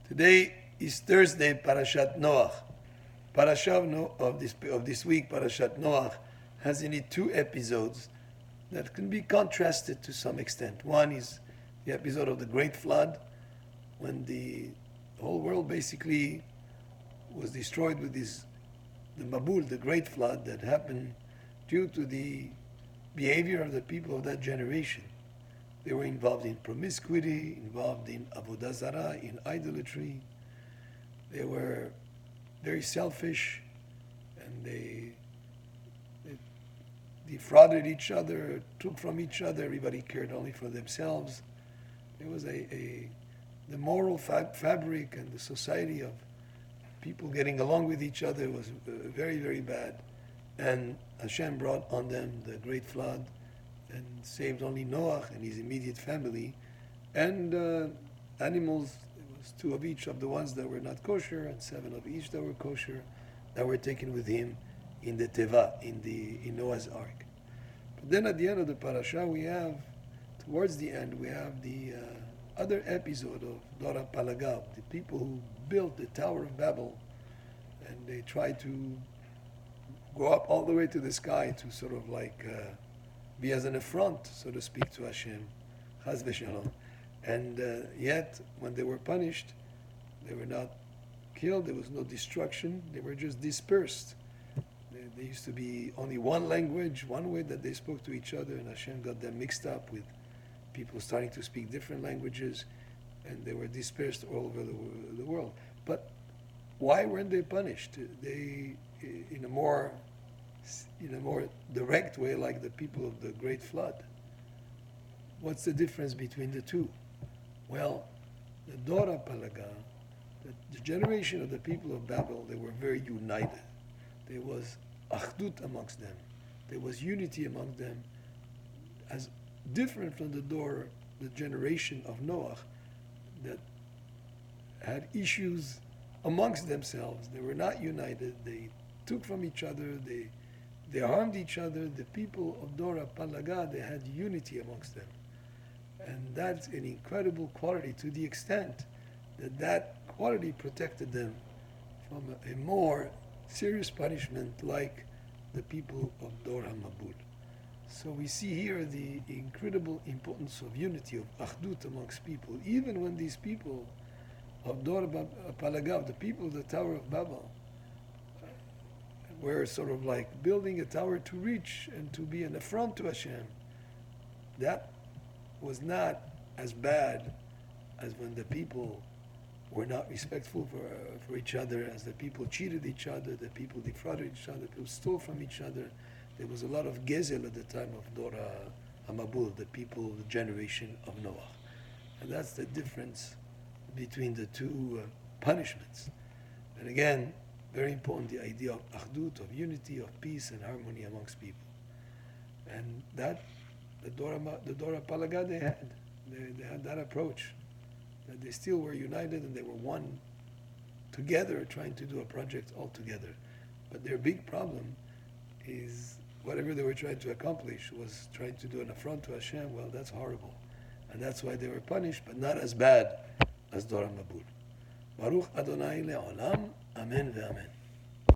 Today is Thursday, Parashat Noach. Parashat of this week, Parashat Noach, has in it two episodes that can be contrasted to some extent. One is the episode of the Great Flood, when the whole world basically was destroyed with the Mabul, the Great Flood that happened due to the behavior of the people of that generation. They were involved in promiscuity, involved in avodah zarah, in idolatry. They were very selfish, and they defrauded each other, took from each other. Everybody cared only for themselves. It was the moral fabric and the society of people getting along with each other was very, very bad. And Hashem brought on them the great flood and saved only Noach and his immediate family, and animals. It was 2 of each of the ones that were not kosher, and 7 of each that were kosher, that were taken with him in the Teva, in Noah's Ark. But then at the end of the parasha, towards the end, we have the other episode of Dora Palagav, the people who built the Tower of Babel, and they tried to go up all the way to the sky to sort of be as an affront, so to speak, to Hashem, Chaz v'shalom. And yet, when they were punished, they were not killed, there was no destruction, they were just dispersed. There used to be only one language, one way that they spoke to each other, and Hashem got them mixed up with people starting to speak different languages, and they were dispersed all over the world. But why weren't they punished? They, in a more direct way, like the people of the Great Flood. What's the difference between the two? Well, the Dora Palaga, the generation of the people of Babel, they were very united. There was achdut amongst them. There was unity among them, as different from the generation of Noach, that had issues amongst themselves. They were not united. They took from each other. They harmed each other. The people of Dora Palaga, they had unity amongst them. And that's an incredible quality, to the extent that quality protected them from a more serious punishment like the people of Dora Mabul. So we see here the incredible importance of unity, of achdut amongst people, even when these people of Dora Palaga, the people of the Tower of Babel, were sort of like building a tower to reach and to be an affront to Hashem. That was not as bad as when the people were not respectful for each other, as the people cheated each other, the people defrauded each other, people stole from each other. There was a lot of gezel at the time of Dora Hamabul, the people, the generation of Noah. And that's the difference between the two punishments. And again, very important, the idea of achdut, of unity, of peace and harmony amongst people. And that, the Dora Palaga, they had that approach, that they still were united and they were one together, trying to do a project all together. But their big problem is whatever they were trying to accomplish was trying to do an affront to Hashem. Well, that's horrible. And that's why they were punished, but not as bad as Dora Mabul. Baruch Adonai le'olam, amen ve'amen.